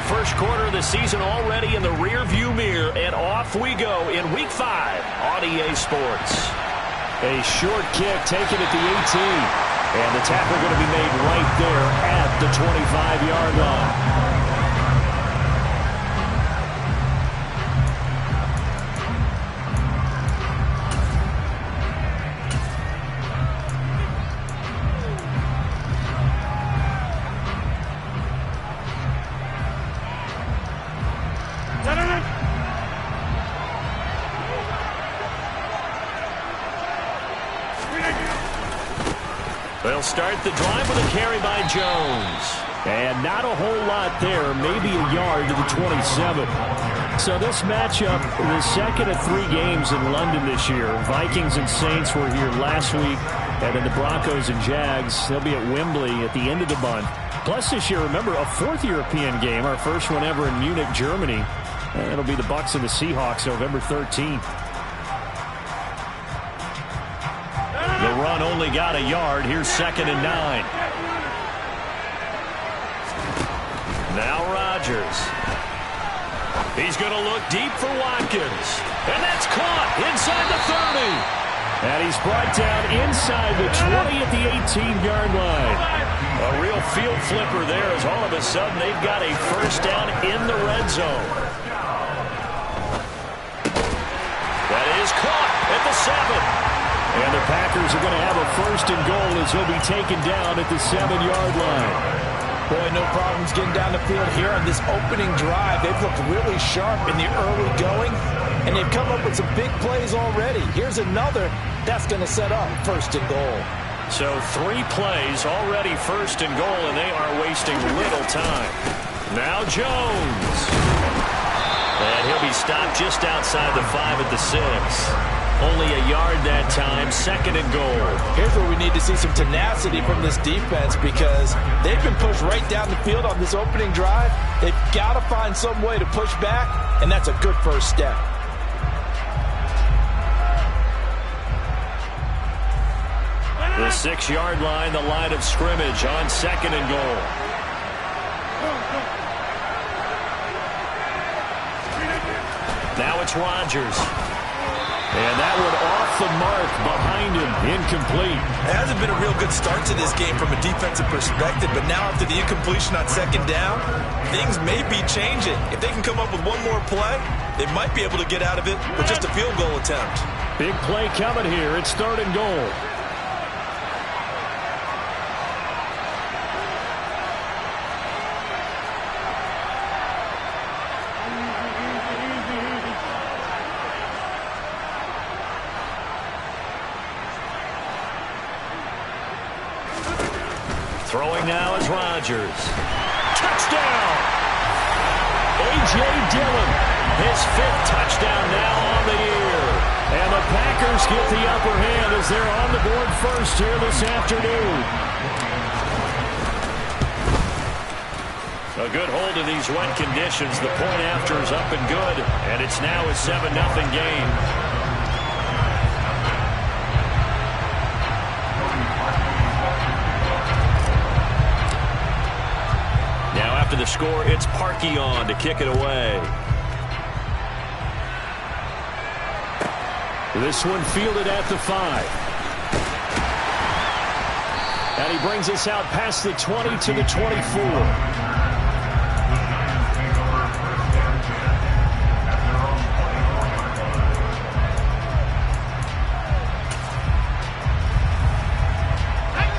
first quarter of the season already in the rearview mirror, and off we go in Week 5 on EA Sports. A short kick taken at the 18. And the tackle going to be made right there at the 25-yard line. They'll start the drive with a carry by Jones. And not a whole lot there, maybe a yard to the 27. So this matchup, the second of 3 games in London this year. Vikings and Saints were here last week, and then the Broncos and Jags, they'll be at Wembley at the end of the month. Plus this year, remember, a 4th European game, our first one ever in Munich, Germany. And it'll be the Bucs and the Seahawks November 13th. The run only got a yard. Here's 2nd and 9. Now Rodgers. He's going to look deep for Watkins. And that's caught inside the 30. And he's brought down inside the 20 at the 18-yard line. A real field flipper there as all of a sudden they've got a first down in the red zone. That is caught at the 7. And the Packers are going to have a 1st and goal as he'll be taken down at the 7-yard line. Boy, no problems getting down the field here on this opening drive. They've looked really sharp in the early going, and they've come up with some big plays already. Here's another that's going to set up 1st and goal. So 3 plays already 1st and goal, and they are wasting little time. Now Jones. And he'll be stopped just outside the 5 at the 6. Only a yard that time, 2nd and goal. Here's where we need to see some tenacity from this defense because they've been pushed right down the field on this opening drive. They've got to find some way to push back, and that's a good first step. The 6-yard line, the line of scrimmage on 2nd and goal. Now it's Rodgers. And that one off the mark behind him, incomplete. It hasn't been a real good start to this game from a defensive perspective, but now after the incompletion on 2nd down, things may be changing. If they can come up with one more play, they might be able to get out of it with just a field goal attempt. Big play coming here. It's 3rd and goal. Throwing now is Rodgers. Touchdown! A.J. Dillon, his 5th touchdown now on the year. And the Packers get the upper hand as they're on the board first here this afternoon. A good hold of these wet conditions. The point after is up and good, and it's now a 7-0 game. After the score, it's Parkey on to kick it away. This one fielded at the 5. And he brings us out past the 20 to the 24.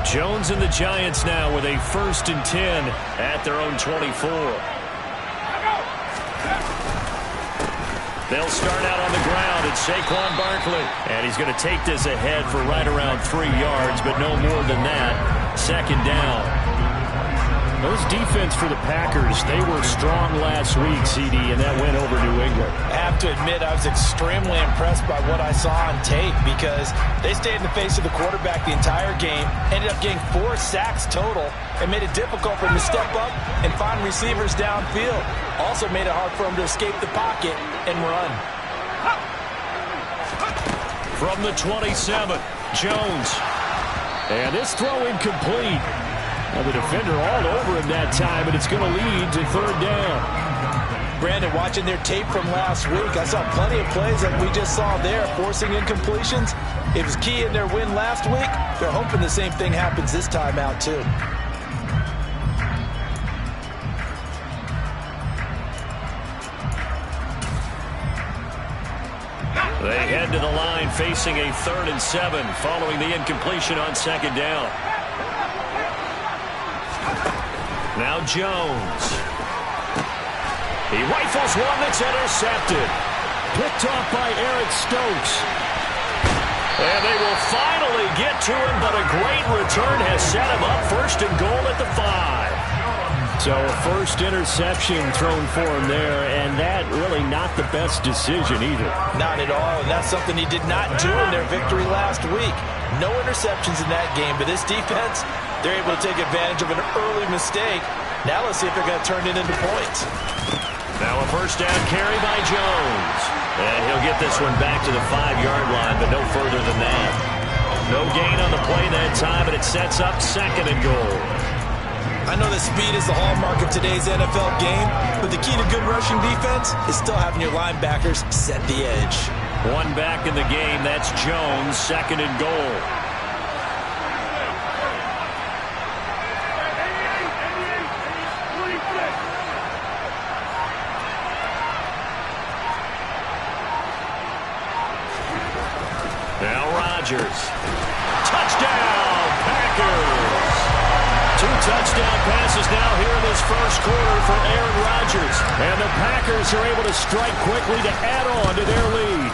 Jones and the Giants now with a 1st and 10 at their own 24. They'll start out on the ground. It's Saquon Barkley. And he's going to take this ahead for right around 3 yards, but no more than that. 2nd down. Those defense for the Packers, they were strong last week, CD, and that went over New England. I have to admit, I was extremely impressed by what I saw on tape because they stayed in the face of the quarterback the entire game, ended up getting 4 sacks total, and made it difficult for him to step up and find receivers downfield. Also made it hard for him to escape the pocket and run. From the 27, Jones. And this throw incomplete. And the defender all over him that time, and it's going to lead to third down. Brandon, watching their tape from last week, I saw plenty of plays like we just saw there, forcing incompletions. It was key in their win last week. They're hoping the same thing happens this time out, too. They head to the line facing a 3rd and 7 following the incompletion on 2nd down. Now Jones. He rifles one that's intercepted. Picked off by Eric Stokes. And they will finally get to him, but a great return has set him up 1st and goal at the 5. So a first interception thrown for him there, and that really not the best decision either. Not at all, and that's something he did not do in their victory last week. No interceptions in that game, but this defense, they're able to take advantage of an early mistake. Now let's see if they're going to turn it into points. Now a first down carry by Jones. And he'll get this one back to the 5-yard line, but no further than that. No gain on the play that time, and it sets up 2nd and goal. I know that speed is the hallmark of today's NFL game, but the key to good rushing defense is still having your linebackers set the edge. One back in the game, that's Jones, 2nd and goal. Touchdown, Packers! 2 touchdown passes now here in this first quarter for Aaron Rodgers. And the Packers are able to strike quickly to add on to their lead.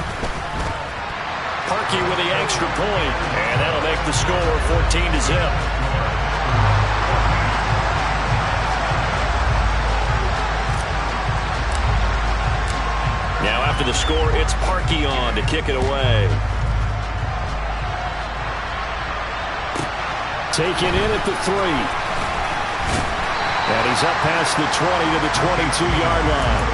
Parkey with the extra point, and that'll make the score 14-0. Now after the score, it's Parkey on to kick it away. Taken in at the 3. And he's up past the 20 to the 22-yard line.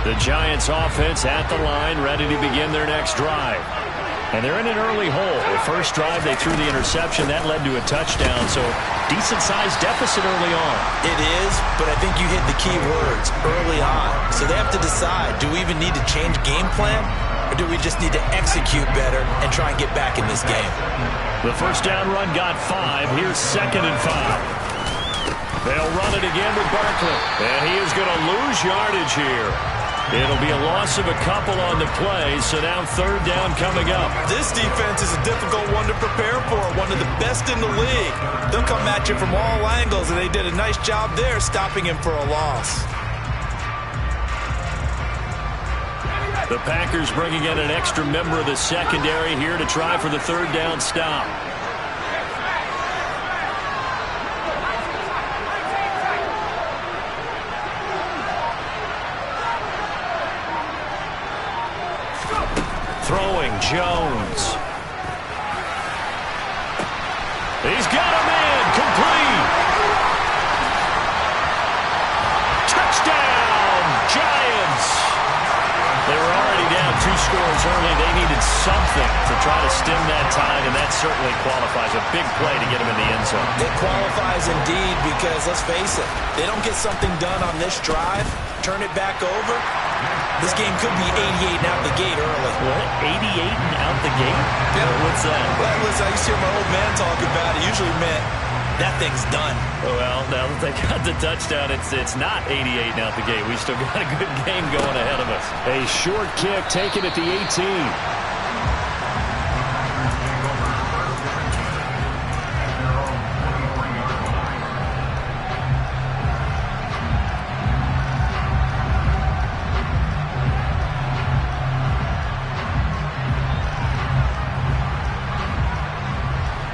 The Giants offense at the line, ready to begin their next drive. And they're in an early hole. The first drive, they threw the interception. That led to a touchdown, so decent-sized deficit early on. It is, but I think you hit the key words, early on. So they have to decide, do we even need to change game plan, or do we just need to execute better and try and get back in this game? The first down run got 5. Here's 2nd and 5. They'll run it again with Barkley. And he is going to lose yardage here. It'll be a loss of a couple on the play, so now 3rd down coming up. This defense is a difficult one to prepare for, one of the best in the league. They'll come at you from all angles, and they did a nice job there stopping him for a loss. The Packers bringing in an extra member of the secondary here to try for the 3rd down stop. Throwing, Jones. He's got him in, complete. Touchdown, Giants. They were already down 2 scores early. They needed something to try to stem that tide, and that certainly qualifies. A big play to get him in the end zone. It qualifies indeed because, let's face it, they don't get something done on this drive, turn it back over, this game could be 88 and out the gate early. What? 88 and out the gate? Yeah. What's that? Well, listen, I used to hear my old man talk about it. Usually meant that thing's done. Well, now that they got the touchdown, it's not 88 and out the gate. We still got a good game going ahead of us. A short kick taken at the 18.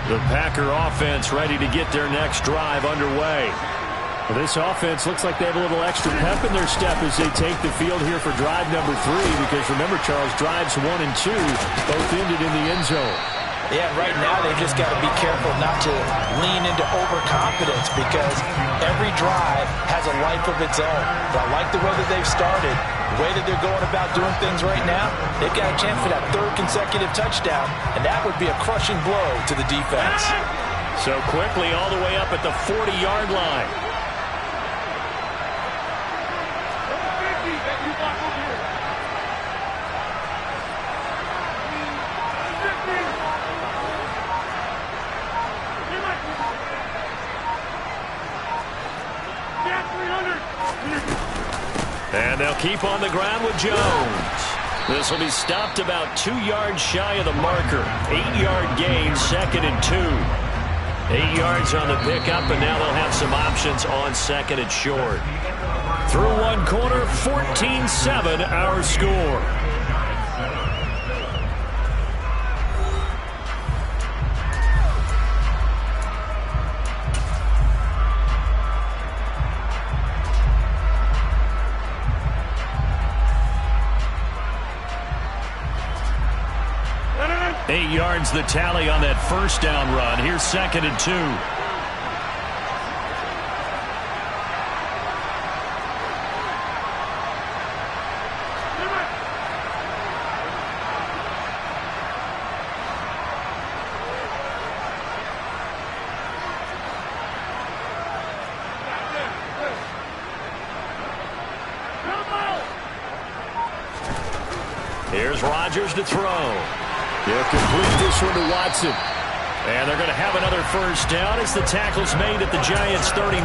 The Packer offense ready to get their next drive underway. Well, this offense looks like they have a little extra pep in their step as they take the field here for drive number 3, because remember, Charles, drives 1 and 2 both ended in the end zone. Yeah, right now they've just got to be careful not to lean into overconfidence because every drive has a life of its own. But I like the way that they've started, the way that they're going about doing things right now. They've got a chance for that third consecutive touchdown, and that would be a crushing blow to the defense. So quickly all the way up at the 40-yard line. And they'll keep on the ground with Jones. This will be stopped about 2 yards shy of the marker. 8-yard gain, 2nd and 2. 8 yards on the pickup, and now they'll have some options on 2nd and short. Through one quarter, 14-7 our score. The tally on that first down run. Here's 2nd and 2. Here's Rodgers to throw. He'll complete this one to Watson. And they're going to have another first down as the tackle's made at the Giants' 39.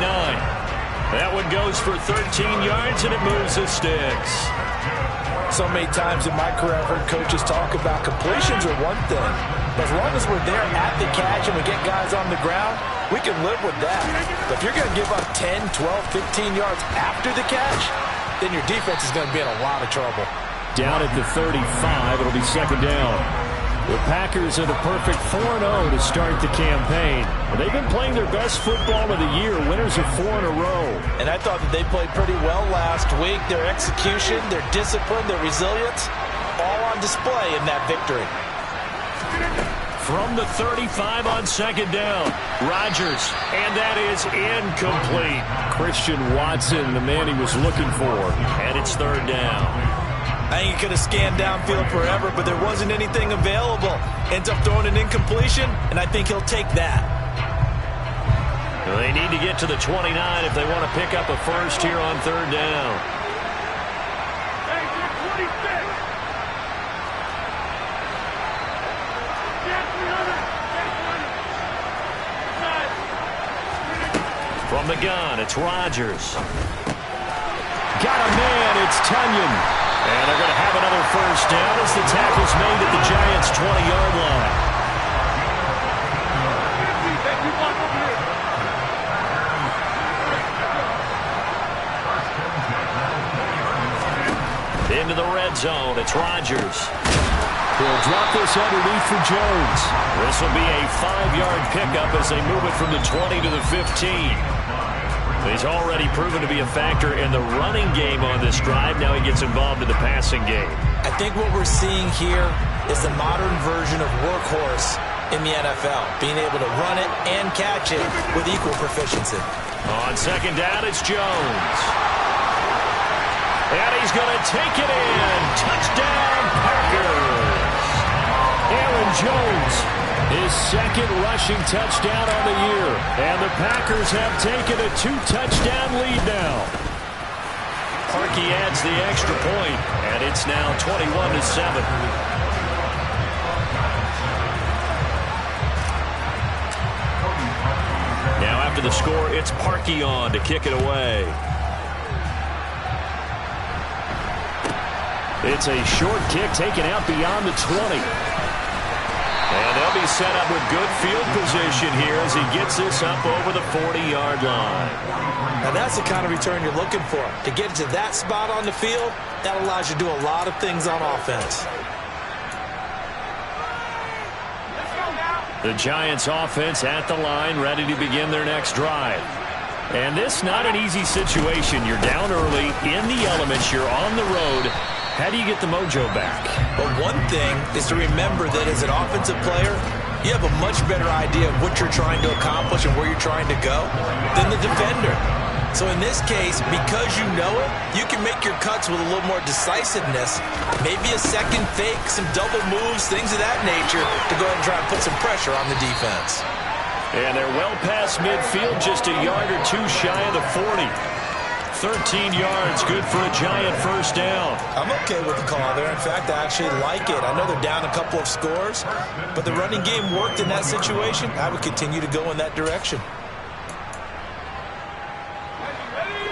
That one goes for 13 yards, and it moves the sticks. So many times in my career, I've heard coaches talk about completions are one thing. But as long as we're there at the catch and we get guys on the ground, we can live with that. But if you're going to give up 10, 12, 15 yards after the catch, then your defense is going to be in a lot of trouble. Down at the 35, it'll be 2nd down. The Packers are the perfect 4-0 to start the campaign. They've been playing their best football of the year, winners of 4 in a row. And I thought that they played pretty well last week. Their execution, their discipline, their resilience, all on display in that victory. From the 35 on 2nd down, Rodgers, and that is incomplete. Christian Watson, the man he was looking for, and it's 3rd down. I think he could have scanned downfield forever, but there wasn't anything available. Ends up throwing an incompletion, and I think he'll take that. Well, they need to get to the 29 if they want to pick up a first here on 3rd down. From the gun, it's Rodgers. Got a man, it's Tunyon. And they're going to have another first down as the tackle's made at the Giants' 20-yard line. Into the red zone, it's Rodgers. He'll drop this underneath for Jones. This will be a 5-yard pickup as they move it from the 20 to the 15. He's already proven to be a factor in the running game on this drive. Now he gets involved in the passing game. I think what we're seeing here is the modern version of workhorse in the NFL, being able to run it and catch it with equal proficiency. On 2nd down, it's Jones. And he's going to take it in. Touchdown, Packers. Aaron Jones, his 2nd rushing touchdown on the year. And the Packers have taken a 2-touchdown lead now. Parkey adds the extra point, and it's now 21-7. Now after the score, it's Parkey on to kick it away. It's a short kick taken out beyond the 20. And they'll be set up with good field position here as he gets this up over the 40-yard line. Now that's the kind of return you're looking for. To get to that spot on the field, that allows you to do a lot of things on offense. The Giants offense at the line, ready to begin their next drive. And this not an easy situation. You're down early, in the elements, you're on the road. How do you get the mojo back? But one thing is to remember that as an offensive player, you have a much better idea of what you're trying to accomplish and where you're trying to go than the defender. So in this case, because you know it, you can make your cuts with a little more decisiveness, maybe a second fake, some double moves, things of that nature, to go ahead and try and put some pressure on the defense. And they're well past midfield, just a yard or two shy of the 40. 13 yards, good for a Giant first down. I'm okay with the call there. In fact, I actually like it. I know they're down a couple of scores, but the running game worked in that situation. I would continue to go in that direction.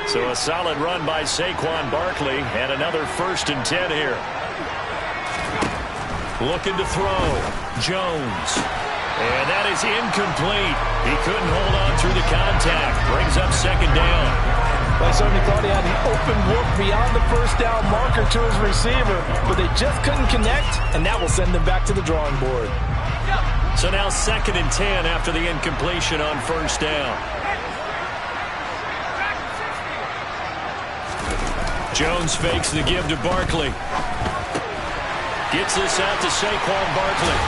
So a solid run by Saquon Barkley, and another 1st and 10 here. Looking to throw. Jones. And that is incomplete. He couldn't hold on through the contact. Brings up 2nd down. Well, I certainly thought he had an open look beyond the first down marker to his receiver, but they just couldn't connect, and that will send them back to the drawing board. So now 2nd and 10 after the incompletion on 1st down. Jones fakes the give to Barkley. Gets this out to Saquon Barkley.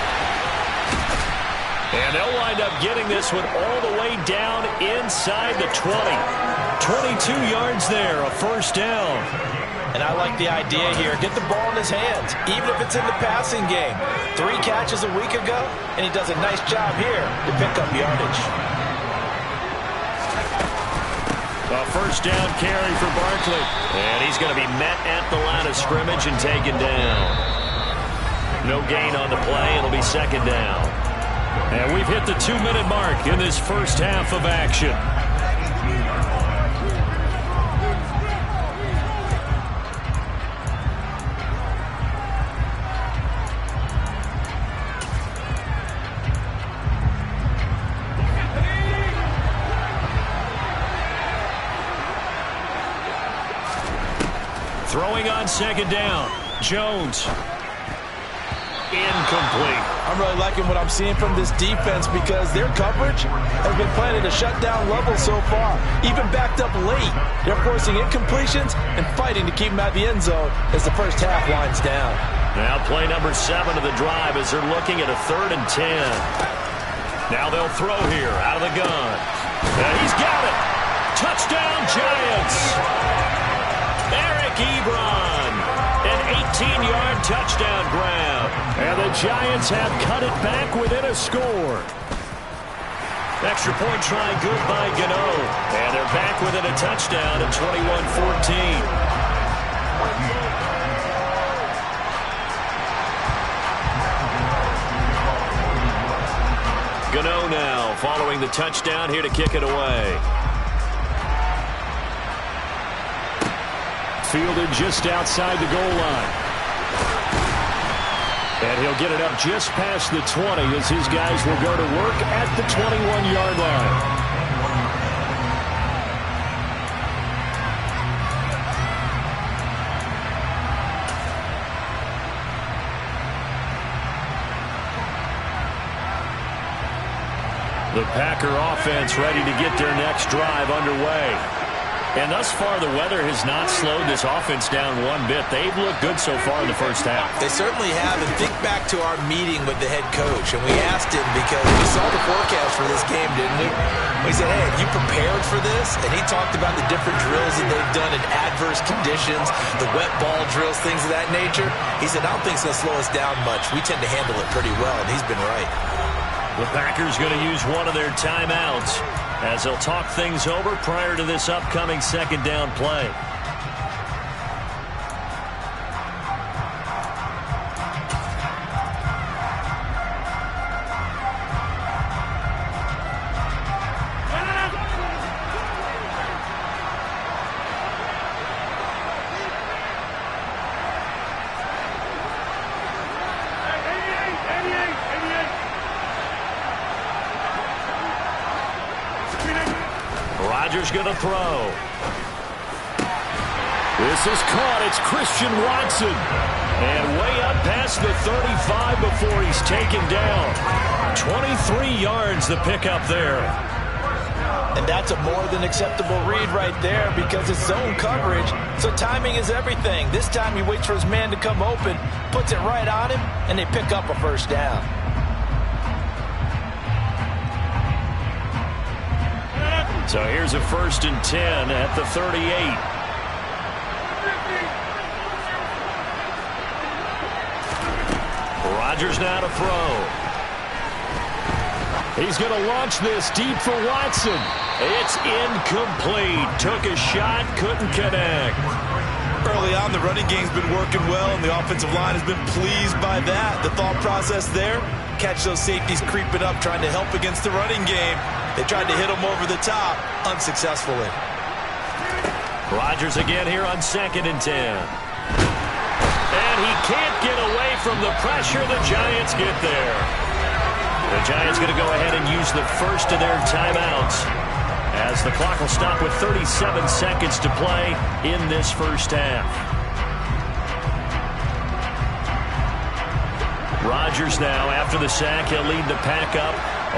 And they'll wind up getting this one all the way down inside the 20. 22 yards there, a 1st down. And I like the idea here. Get the ball in his hands, even if it's in the passing game. 3 catches a week ago, and he does a nice job here to pick up yardage. A 1st down carry for Barkley. And he's going to be met at the line of scrimmage and taken down. No gain on the play. It'll be 2nd down. And we've hit the 2-minute mark in this first half of action. Throwing on 2nd down. Jones. Incomplete. I'm really liking what I'm seeing from this defense because their coverage has been playing at a shutdown level so far. Even backed up late. They're forcing incompletions and fighting to keep them out of the end zone as the first half winds down. Now play number 7 of the drive as they're looking at a 3rd and 10. Now they'll throw here out of the gun. And he's got it. Touchdown Giants. Eric Ebron, an 18-yard touchdown grab. And the Giants have cut it back within a score. Extra point try good by Gano. And they're back within a touchdown at 21-14. Gano now following the touchdown here to kick it away. Fielded just outside the goal line. And he'll get it up just past the 20 as his guys will go to work at the 21-yard line. The Packer offense ready to get their next drive underway. And thus far, the weather has not slowed this offense down one bit. They've looked good so far in the first half. They certainly have. And think back to our meeting with the head coach. And we asked him because we saw the forecast for this game, didn't we? We said, hey, have you prepared for this? And he talked about the different drills that they've done in adverse conditions, the wet ball drills, things of that nature. He said, I don't think it's going to slow us down much. We tend to handle it pretty well, and he's been right. The Packers going to use one of their timeouts as they'll talk things over prior to this upcoming 2nd down play. Rodgers going to throw. This is caught. It's Christian Watson. And way up past the 35 before he's taken down. 23 yards the pickup there. And that's a more than acceptable read right there because it's zone coverage, so timing is everything. This time he waits for his man to come open, puts it right on him, and they pick up a 1st down. So here's a 1st and 10 at the 38. Rodgers now to throw. He's going to launch this deep for Watson. It's incomplete. Took a shot, couldn't connect. Early on, the running game's been working well, and the offensive line has been pleased by that. The thought process there, catch those safeties creeping up, trying to help against the running game. They tried to hit them over the top, unsuccessfully. Rodgers again here on 2nd and 10. And he can't get away from the pressure. The Giants get there. The Giants going to go ahead and use the first of their timeouts, as the clock will stop with 37 seconds to play in this first half. Rodgers now, after the sack, he'll lead the pack up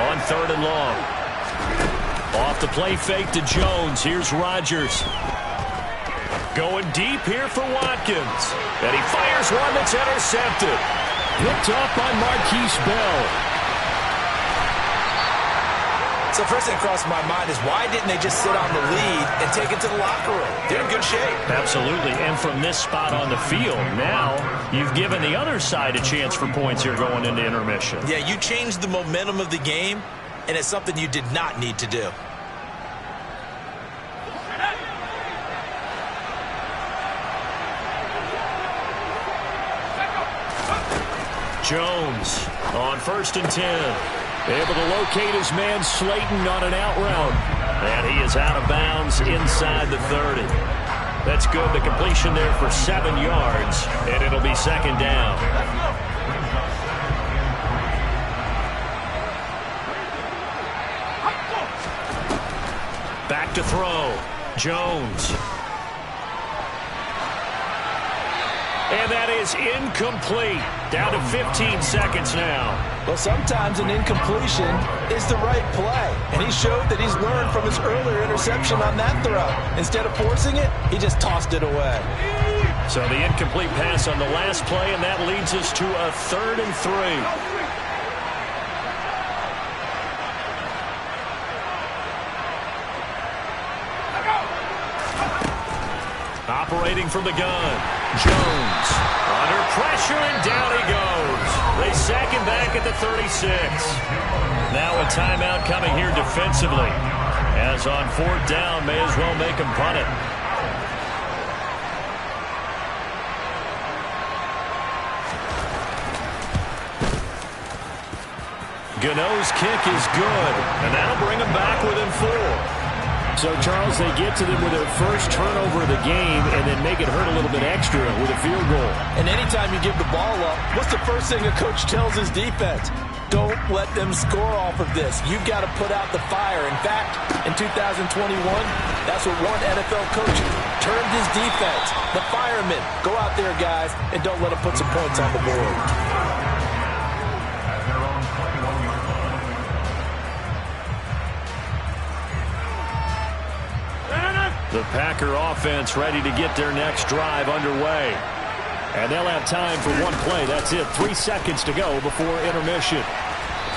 on 3rd and long. Off the play fake to Jones. Here's Rodgers. Going deep here for Watkins. And he fires one that's intercepted. Picked up by Marquise Bell. So first thing across my mind is, why didn't they just sit on the lead and take it to the locker room? They're in good shape. Absolutely. And from this spot on the field, now you've given the other side a chance for points here going into intermission. Yeah, you changed the momentum of the game, and it's something you did not need to do. Jones on 1st and 10. Able to locate his man Slayton on an out route. And he is out of bounds inside the 30. That's good. The completion there for 7 yards, and it'll be 2nd down. Back to throw. Jones. And that is incomplete. Down to 15 seconds now. Well, sometimes an incompletion is the right play. And he showed that he's learned from his earlier interception on that throw. Instead of forcing it, he just tossed it away. So the incomplete pass on the last play, and that leads us to a 3rd and 3. Operating from the gun. Jones under pressure, and down he goes. They sack him back at the 36. Now a timeout coming here defensively, as on 4th down, may as well make him punt it. Gano's kick is good, and that'll bring him back within 4. So, Charles, they get to them with their first turnover of the game and then make it hurt a little bit extra with a field goal. And anytime you give the ball up, what's the first thing a coach tells his defense? Don't let them score off of this. You've got to put out the fire. In fact, in 2021, that's what one NFL coach termed his defense. The firemen. Go out there, guys, and don't let them put some points on the board. The Packer offense ready to get their next drive underway. And they'll have time for one play. That's it. 3 seconds to go before intermission.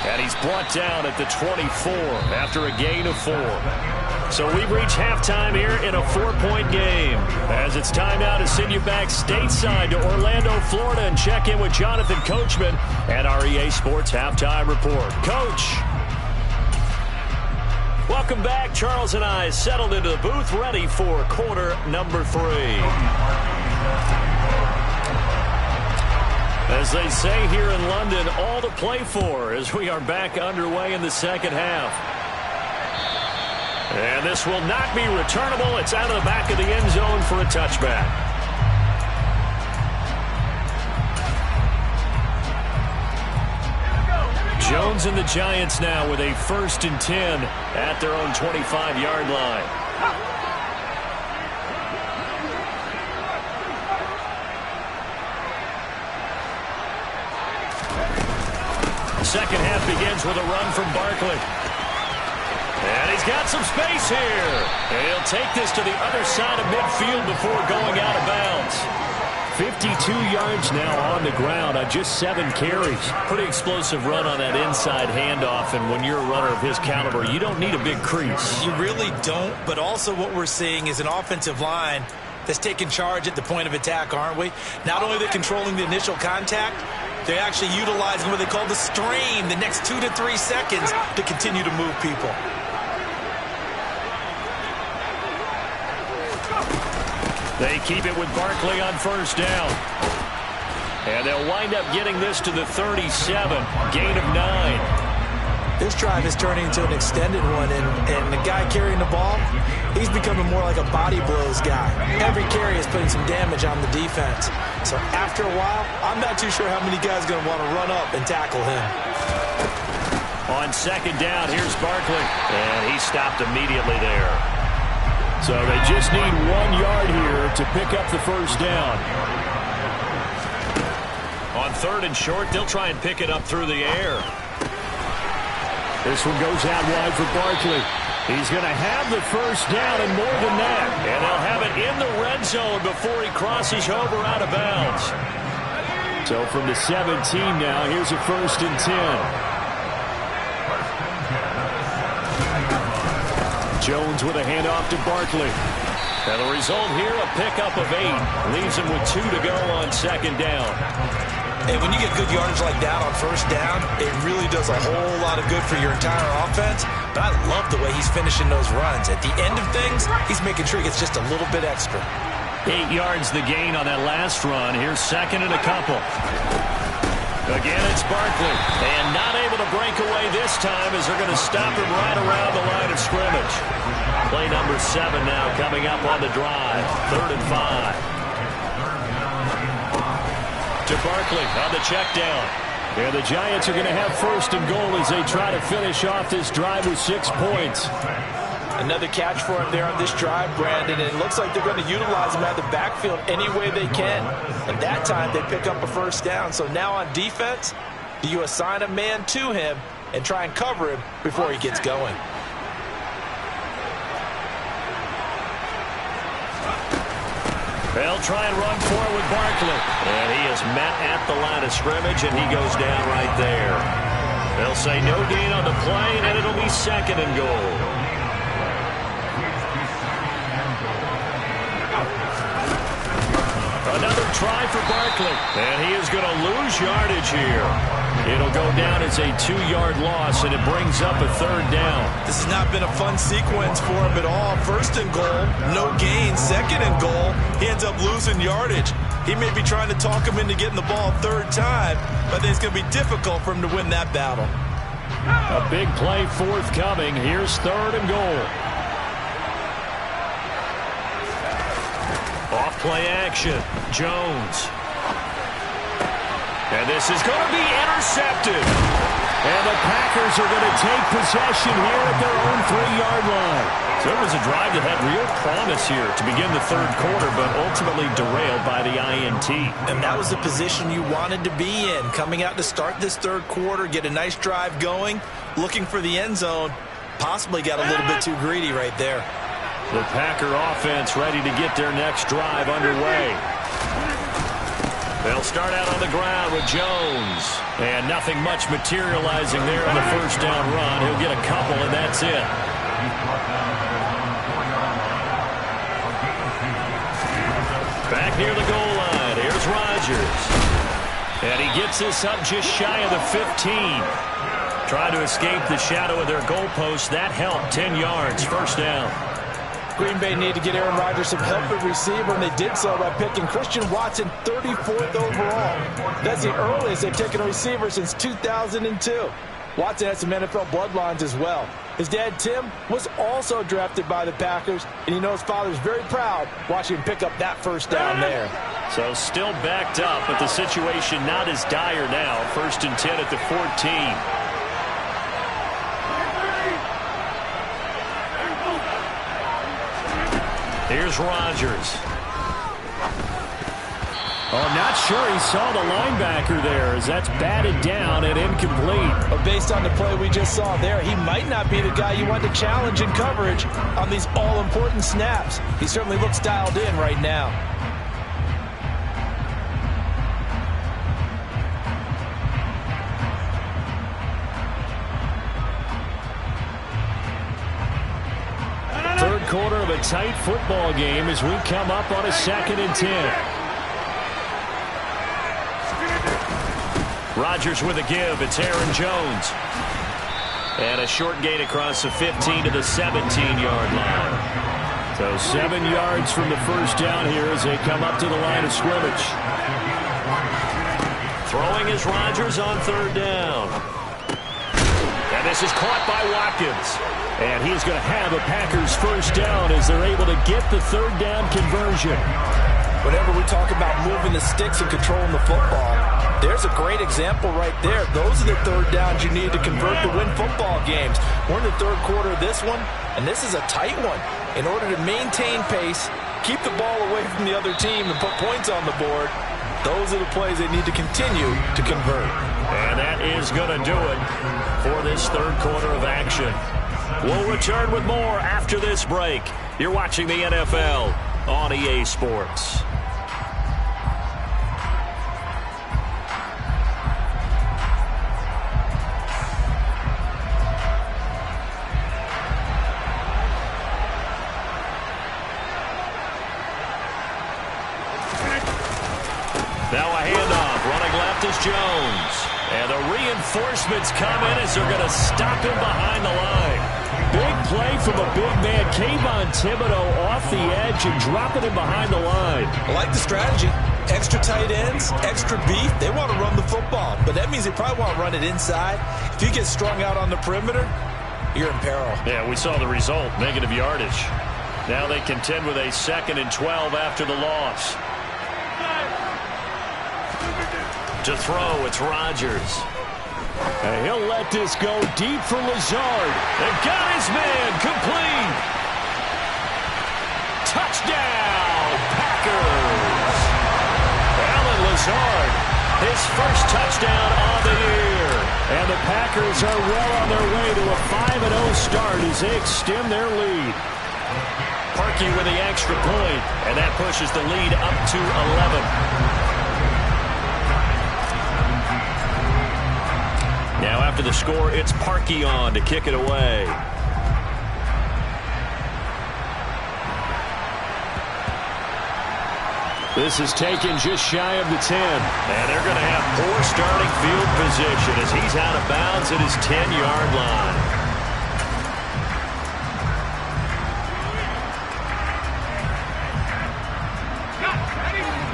And he's brought down at the 24 after a gain of 4. So we've reached halftime here in a 4-point game, as it's time now to send you back stateside to Orlando, Florida, and check in with Jonathan Coachman and our EA Sports Halftime Report. Coach. Welcome back. Charles and I settled into the booth, ready for quarter number 3. As they say here in London, all to play for as we are back underway in the second half. And this will not be returnable. It's out of the back of the end zone for a touchback. Jones and the Giants now with a 1st and 10 at their own 25-yard line. Second half begins with a run from Barkley. And he's got some space here. And he'll take this to the other side of midfield before going out of bounds. 52 yards now on the ground on just 7 carries. Pretty explosive run on that inside handoff, and when you're a runner of his caliber, you don't need a big crease. You really don't, but also what we're seeing is an offensive line that's taking charge at the point of attack, aren't we? Not only are they controlling the initial contact, they're actually utilizing what they call the stream, the next 2 to 3 seconds to continue to move people. They keep it with Barkley on first down. And they'll wind up getting this to the 37, gain of 9. This drive is turning into an extended one, and the guy carrying the ball, he's becoming more like a body blows guy. Every carry is putting some damage on the defense. So after a while, I'm not too sure how many guys are going to want to run up and tackle him. On second down, here's Barkley. And he stopped immediately there. So they just need 1 yard here to pick up the first down. On third and short, they'll try and pick it up through the air. This one goes out wide for Barkley. He's going to have the first down and more than that. And they'll have it in the red zone before he crosses over out of bounds. So from the 17 now, here's a first and 10. Jones with a handoff to Barkley. And the result here, a pickup of 8. Leaves him with 2 to go on second down. And when you get good yardage like that on first down, it really does a whole lot of good for your entire offense. But I love the way he's finishing those runs. At the end of things, he's making sure he gets just a little bit extra. 8 yards the gain on that last run. Here's second and a couple. Again, it's Barkley. And not able to break away this time as they're going to stop him right around the line of scrimmage. Play number 7 now coming up on the drive. 3rd and 5. To Barkley on the check down. And the Giants are going to have first and goal as they try to finish off this drive with 6 points. Another catch for him there on this drive, Brandon. And it looks like they're going to utilize him out of the backfield any way they can. And that time they pick up a first down. So now on defense, do you assign a man to him and try and cover him before he gets going? They'll try and run for it with Barkley. And he is met at the line of scrimmage, and he goes down right there. They'll say no gain on the play, and it'll be second and goal. Another try for Barkley. And he is going to lose yardage here. It'll go down as a 2-yard loss, and it brings up a 3rd down. This has not been a fun sequence for him at all. First and goal, no gain. Second and goal, he ends up losing yardage. He may be trying to talk him into getting the ball 3rd time, but I think it's going to be difficult for him to win that battle. A big play forthcoming. Here's 3rd and goal. Off-play action. Jones. And this is going to be intercepted. And the Packers are going to take possession here at their own 3-yard line. So it was a drive that had real promise here to begin the 3rd quarter, but ultimately derailed by the INT. And that was the position you wanted to be in. Coming out to start this 3rd quarter, get a nice drive going, looking for the end zone. Possibly got a little bit too greedy right there. The Packer offense ready to get their next drive underway. They'll start out on the ground with Jones. And nothing much materializing there on the first down run. He'll get a couple, and that's it. Back near the goal line. Here's Rodgers. And he gets this up just shy of the 15. Trying to escape the shadow of their goalpost. That helped. 10 yards. First down. Green Bay need to get Aaron Rodgers some help at receiver, and they did so by picking Christian Watson 34th overall. That's the earliest they've taken a receiver since 2002. Watson has some NFL bloodlines as well. His dad, Tim, was also drafted by the Packers, and you know his father's very proud watching him pick up that first down there. So still backed up, but the situation not as dire now. 1st and 10 at the 14. Here's Rodgers. Oh, not sure he saw the linebacker there as that's batted down and incomplete. But based on the play we just saw there, he might not be the guy you want to challenge in coverage on these all-important snaps. He certainly looks dialed in right now. quarter of a tight football game as we come up on a 2nd and 10. Rodgers with a give. It's Aaron Jones. And a short gain across the 15 to the 17-yard line. So 7 yards from the first down here as they come up to the line of scrimmage. Throwing is Rodgers on 3rd down. And this is caught by Watkins. And he's going to have a Packers first down as they're able to get the 3rd down conversion. Whenever we talk about moving the sticks and controlling the football, there's a great example right there. Those are the 3rd downs you need to convert to win football games. We're in the 3rd quarter of this one, and this is a tight one. In order to maintain pace, keep the ball away from the other team, and put points on the board, those are the plays they need to continue to convert. And that is going to do it for this 3rd quarter of action. We'll return with more after this break. You're watching the NFL on EA Sports. Now a handoff. Running left is Jones. And the reinforcements come in as they're going to stop him behind the line. Big play from a big man. Kayvon Thibodeau off the edge and dropping him behind the line. I like the strategy. Extra tight ends, extra beef. They want to run the football, but that means they probably want to run it inside. If you get strung out on the perimeter, you're in peril. Yeah, we saw the result. Negative yardage. Now they contend with a 2nd and 12 after the loss. To throw, it's Rodgers. And he'll let this go deep for Lazard. They've got his man complete. Touchdown, Packers. Alan Lazard, his first touchdown of the year. And the Packers are well on their way to a 5-0 start as they extend their lead. Parkey with the extra point, and that pushes the lead up to 11. Now after the score, it's Parkey on to kick it away. This is taken just shy of the 10. And they're going to have poor starting field position as he's out of bounds at his 10-yard line.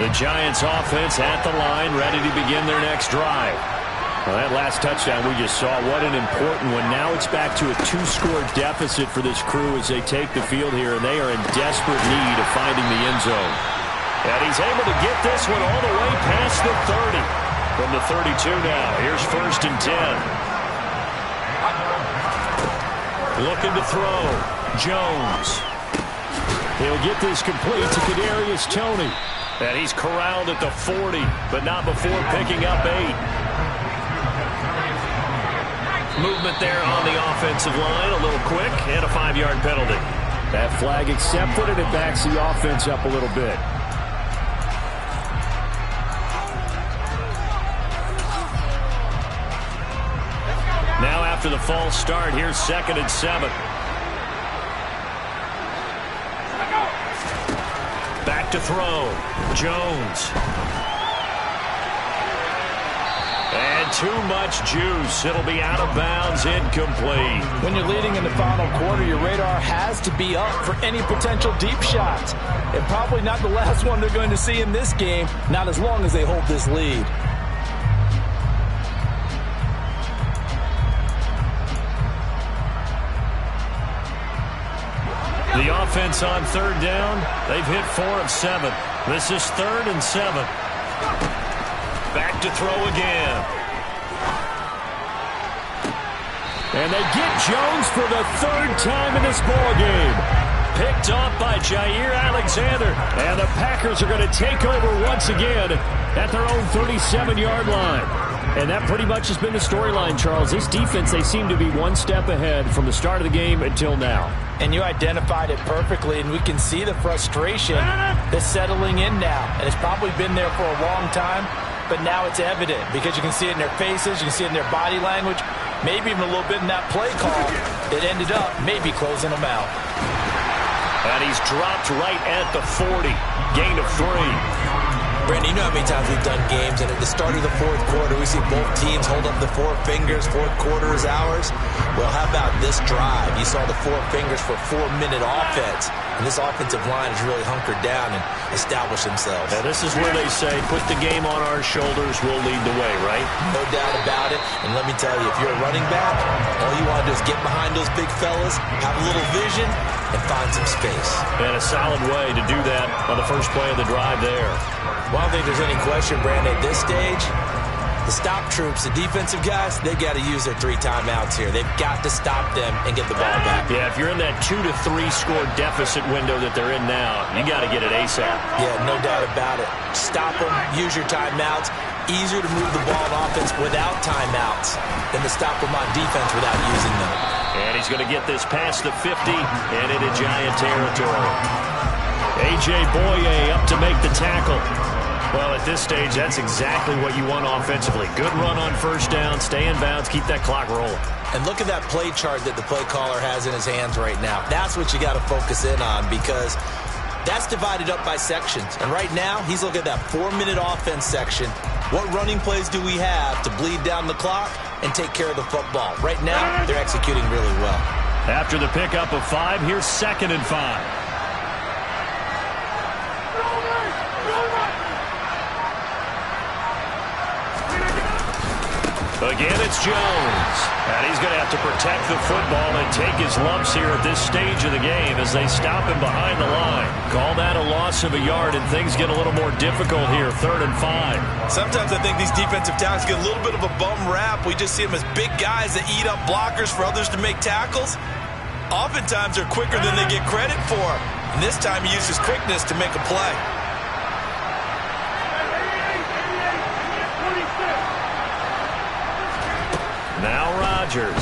The Giants offense at the line, ready to begin their next drive. Well, that last touchdown we just saw, what an important one. Now it's back to a 2-score deficit for this crew as they take the field here, and they are in desperate need of finding the end zone. And he's able to get this one all the way past the 30. From the 32 now, here's 1st and 10. Looking to throw, Jones. He'll get this complete to Kadarius Toney. And he's corralled at the 40, but not before picking up 8. Movement there on the offensive line, a little quick, and a 5-yard penalty. That flag accepted, and it backs the offense up a little bit. Now after the false start, here's 2nd and 7. Back to throw, Jones. And too much juice. It'll be out of bounds, incomplete. When you're leading in the final quarter, your radar has to be up for any potential deep shots. And probably not the last one they're going to see in this game, not as long as they hold this lead. The offense on 3rd down, they've hit 4 of 7. This is 3rd and 7. Back to throw again. And they get Jones for the 3rd time in this ballgame. Picked off by Jair Alexander. And the Packers are going to take over once again at their own 37-yard line. And that pretty much has been the storyline, Charles. This defense, they seem to be one step ahead from the start of the game until now. And you identified it perfectly, and we can see the frustration that's settling in now. And it's probably been there for a long time, but now it's evident because you can see it in their faces, you can see it in their body language, maybe even a little bit in that play call that ended up maybe closing them out. And he's dropped right at the 40. Gain of 3. Brandon, you know how many times we've done games, and at the start of the fourth quarter, we see both teams hold up the 4 fingers, fourth quarter is ours. Well, how about this drive? You saw the 4 fingers for 4-minute offense, and this offensive line has really hunkered down and established themselves. And this is where they say, put the game on our shoulders, we'll lead the way, right? No doubt about it, and let me tell you, if you're a running back, all you want to do is get behind those big fellas, have a little vision, and find some space. And a solid way to do that on the first play of the drive there. Well, I don't think there's any question, Brandon, at this stage, the stop troops, the defensive guys, they've got to use their 3 timeouts here. They've got to stop them and get the ball back. Yeah, if you're in that 2 to 3 score deficit window that they're in now, you got to get it ASAP. Yeah, no doubt about it. Stop them, use your timeouts. Easier to move the ball on offense without timeouts than to stop them on defense without using them. And he's going to get this past the 50 and into Giant territory. A.J. Boye up to make the tackle. Well, at this stage, that's exactly what you want offensively. Good run on first down, stay in bounds, keep that clock rolling. And look at that play chart that the play caller has in his hands right now. That's what you got to focus in on, because that's divided up by sections. And right now, he's looking at that 4-minute offense section. What running plays do we have to bleed down the clock and take care of the football? Right now, they're executing really well. After the pickup of 5, here's 2nd and 5. Again, it's Jones. And he's going to have to protect the football and take his lumps here at this stage of the game as they stop him behind the line. Call that a loss of a yard, and things get a little more difficult here, 3rd and 5. Sometimes I think these defensive tackles get a little bit of a bum rap. We just see them as big guys that eat up blockers for others to make tackles. Oftentimes they're quicker than they get credit for. And this time he used his quickness to make a play. Now Rodgers.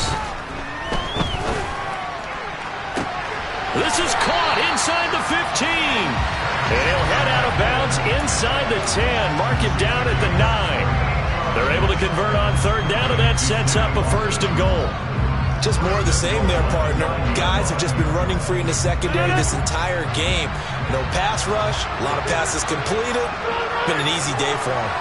This is caught inside the 15. And he'll head out of bounds inside the 10. Mark him down at the 9. They're able to convert on 3rd down, and that sets up a 1st and goal. Just more of the same there, partner. Guys have just been running free in the secondary this entire game. No pass rush, a lot of passes completed. Been an easy day for them.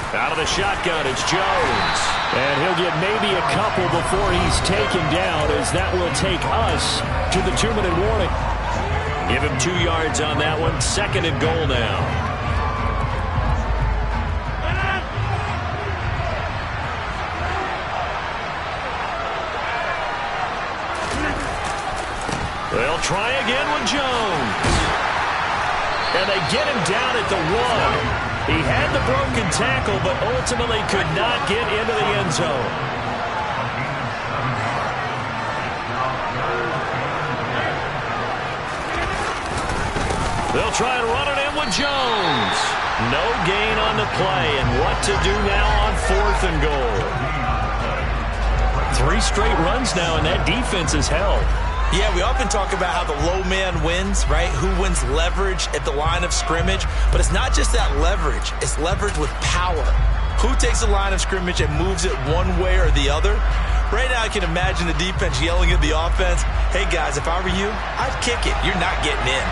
Out of the shotgun, it's Jones. And he'll get maybe a couple before he's taken down, as that will take us to the 2-minute warning. Give him 2 yards on that one. 2nd and goal now. They'll try again with Jones. And they get him down at the 1. He had the broken tackle, but ultimately could not get into the end zone. They'll try and run it in with Jones. No gain on the play, and what to do now on 4th and goal. 3 straight runs now, and that defense is held. Yeah, we often talk about how the low man wins, right? Who wins leverage at the line of scrimmage. But it's not just that leverage. It's leverage with power. Who takes the line of scrimmage and moves it one way or the other? Right now I can imagine the defense yelling at the offense, hey guys, if I were you, I'd kick it. You're not getting in.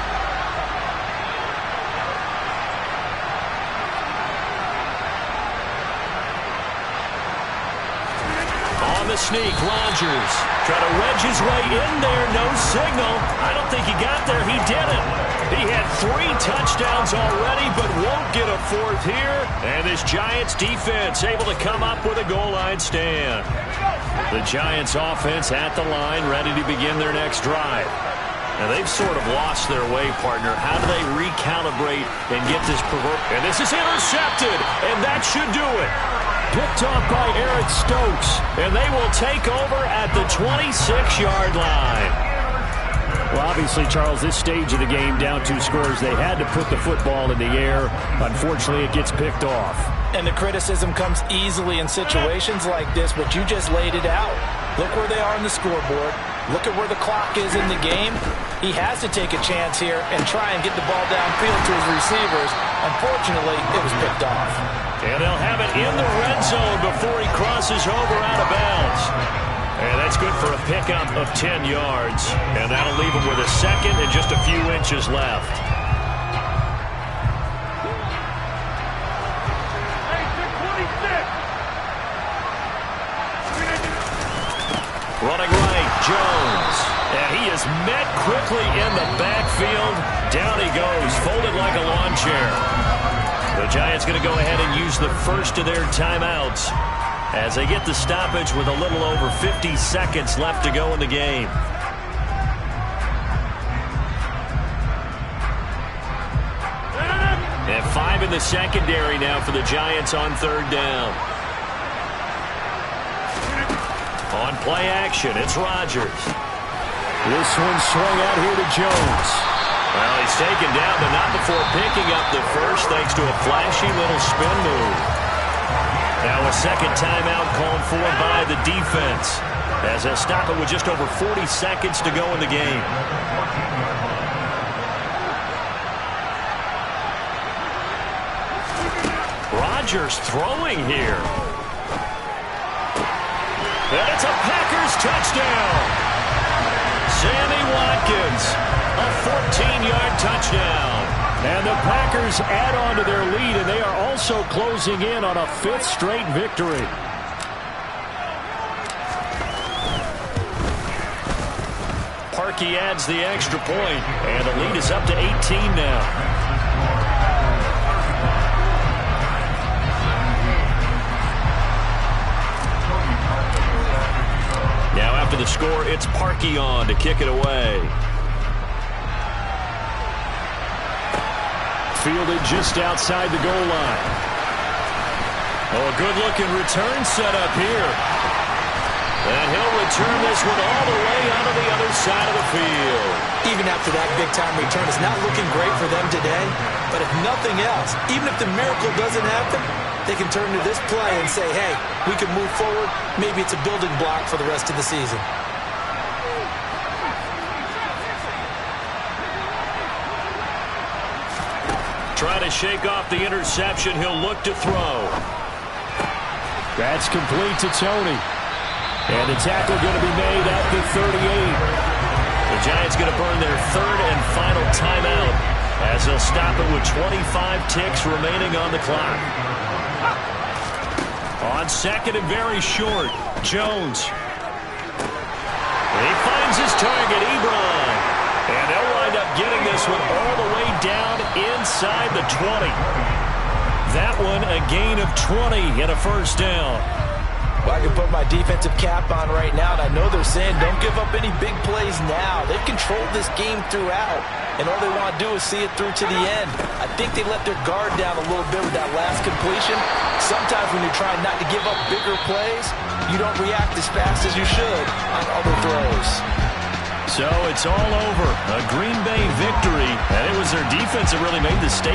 On the sneak, Rodgers trying to wedge his way in there. No signal. I don't think he got there. He didn't. He had 3 touchdowns already, but won't get a 4th here. And this Giants defense able to come up with a goal line stand. The Giants offense at the line, ready to begin their next drive. Now, they've sort of lost their way, partner. How do they recalibrate and get this And this is intercepted, and that should do it. Picked off by Eric Stokes, and they will take over at the 26-yard line. Well, obviously, Charles, this stage of the game, down 2 scores, they had to put the football in the air. Unfortunately, it gets picked off. And the criticism comes easily in situations like this, but you just laid it out. Look where they are on the scoreboard. Look at where the clock is in the game. He has to take a chance here and try and get the ball downfield to his receivers. Unfortunately, it was picked off. And they'll have it in the red zone before he crosses over out of bounds. And that's good for a pickup of 10 yards. And that'll leave him with a second and just a few inches left. Running right, Jones. And he is met quickly in the backfield. Down he goes, folded like a lawn chair. The Giants going to go ahead and use the first of their timeouts as they get the stoppage with a little over 50 seconds left to go in the game. And 5 in the secondary now for the Giants on third down. On play action, it's Rodgers. This one swung out here to Jones. Well, he's taken down, but not before picking up the first thanks to a flashy little spin move. Now a second timeout called for by the defense as they'll stop it with just over 40 seconds to go in the game. Rodgers throwing here. And it's a Packers touchdown. Sammy Watkins, a 14-yard touchdown. And the Packers add on to their lead, and they are also closing in on a 5th straight victory. Parkey adds the extra point, and the lead is up to 18 now. Now after the score, it's Parkey on to kick it away. Fielded just outside the goal line. Oh, a good-looking return set up here. And he'll return this one all the way out of the other side of the field. Even after that big-time return, it's not looking great for them today. But if nothing else, even if the miracle doesn't happen, they can turn to this play and say, hey, we can move forward. Maybe it's a building block for the rest of the season. Trying to shake off the interception. He'll look to throw. That's complete to Tony. And the tackle going to be made at the 38. The Giants going to burn their third and final timeout as they'll stop it with 25 ticks remaining on the clock. On second and very short, Jones. He finds his target, Ebron. And they'll wind up getting this one all the way down inside the 20. That one a gain of 20 and a first down. Well, I can put my defensive cap on right now, and I know they're saying don't give up any big plays now. They've controlled this game throughout, and all they want to do is see it through to the end. I think they let their guard down a little bit with that last completion. Sometimes when you're trying not to give up bigger plays, you don't react as fast as you should on other throws. So it's all over. A Green Bay victory, and it was their defense that really made the statement.